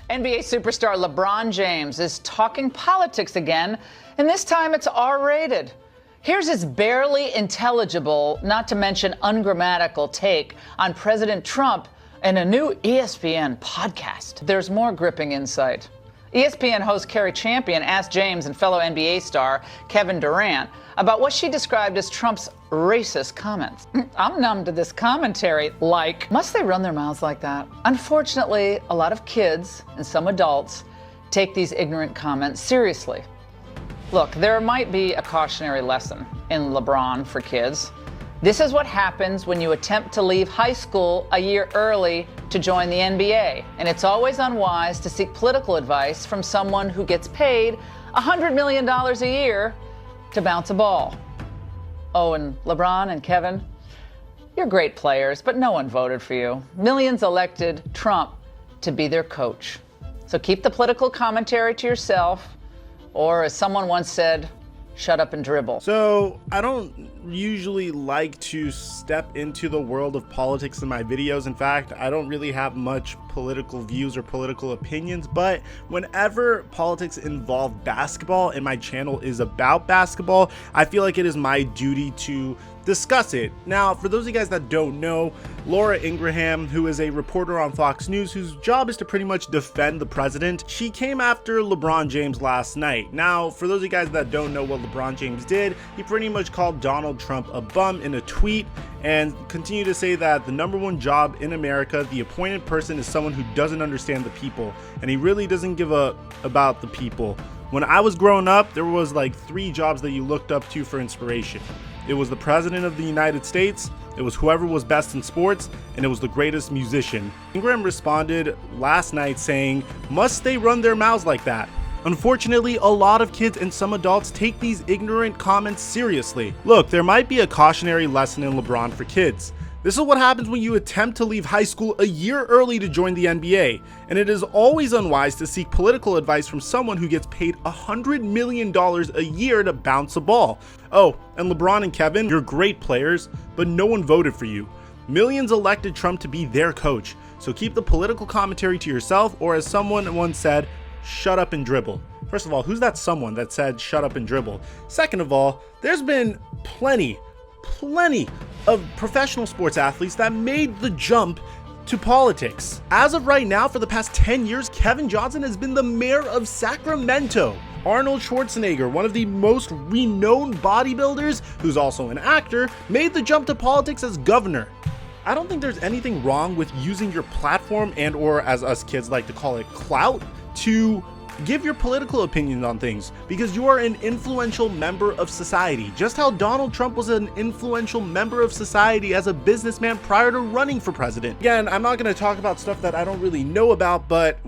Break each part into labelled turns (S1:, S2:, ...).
S1: NBA superstar LeBron James is talking politics again, and this time it's R-rated. Here's his barely intelligible, not to mention ungrammatical take on President Trump in a new ESPN podcast. There's more gripping insight. ESPN host Carrie Champion asked James and fellow NBA star Kevin Durant about what she described as Trump's racist comments. I'm numb to this commentary, like, must they run their mouths like that? Unfortunately, a lot of kids and some adults take these ignorant comments seriously. Look, there might be a cautionary lesson in LeBron for kids. This is what happens when you attempt to leave high school a year early to join the NBA. And it's always unwise to seek political advice from someone who gets paid $100 million a year to bounce a ball. Oh, and LeBron and Kevin, you're great players, but no one voted for you. Millions elected Trump to be their coach. So keep the political commentary to yourself, or as someone once said, shut up and dribble.
S2: So I don't usually like to step into the world of politics in my videos. In fact, I don't really have much political views or political opinions, but whenever politics involve basketball and my channel is about basketball, I feel like it is my duty to discuss it. Now, for those of you guys that don't know, Laura Ingraham, who is a reporter on Fox News, whose job is to pretty much defend the president, she came after LeBron James last night. Now, for those of you guys that don't know what LeBron James did, he pretty much called Donald Trump a bum in a tweet and continued to say that the #1 job in America, the appointed person, is someone who doesn't understand the people, and he really doesn't give a about the people. When I was growing up, there was like 3 jobs that you looked up to for inspiration. It was the president of the United States, it was whoever was best in sports, and it was the greatest musician. Ingraham responded last night saying, must they run their mouths like that? Unfortunately, a lot of kids and some adults take these ignorant comments seriously. Look, there might be a cautionary lesson in LeBron for kids. This is what happens when you attempt to leave high school a year early to join the NBA, and it is always unwise to seek political advice from someone who gets paid $100 million a year to bounce a ball. Oh, and LeBron and Kevin, you're great players, but no one voted for you. Millions elected Trump to be their coach, so keep the political commentary to yourself, or as someone once said, shut up and dribble. First of all, who's that someone that said shut up and dribble? Second of all, there's been plenty of professional sports athletes that made the jump to politics. As of right now, for the past 10 years, Kevin Johnson has been the mayor of Sacramento. Arnold Schwarzenegger, one of the most renowned bodybuilders, who's also an actor, made the jump to politics as governor. I don't think there's anything wrong with using your platform and, or as us kids like to call it, clout, to give your political opinions on things, because you are an influential member of society, just how Donald Trump was an influential member of society as a businessman prior to running for president. Again, I'm not going to talk about stuff that I don't really know about, but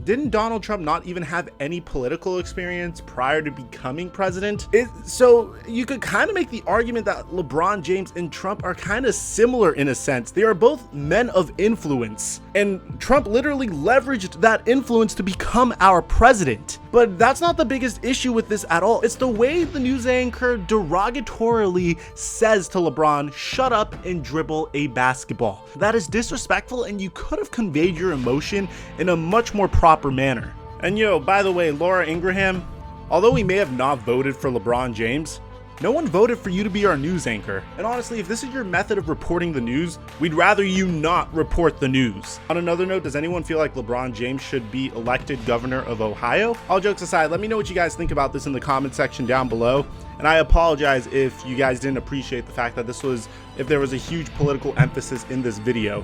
S2: didn't Donald Trump not even have any political experience prior to becoming president? So you could kind of make the argument that LeBron James and Trump are kind of similar in a sense. They are both men of influence, and Trump literally leveraged that influence to become our president. But that's not the biggest issue with this at all. It's the way the news anchor derogatorily says to LeBron, shut up and dribble a basketball. That is disrespectful, and you could have conveyed your emotion in a much more proper manner. And by the way, Laura Ingraham, although we may have not voted for LeBron James, no one voted for you to be our news anchor. And honestly, if this is your method of reporting the news, we'd rather you not report the news. On another note, does anyone feel like LeBron James should be elected governor of Ohio? All jokes aside, let me know what you guys think about this in the comment section down below. And I apologize if you guys didn't appreciate the fact that if there was a huge political emphasis in this video.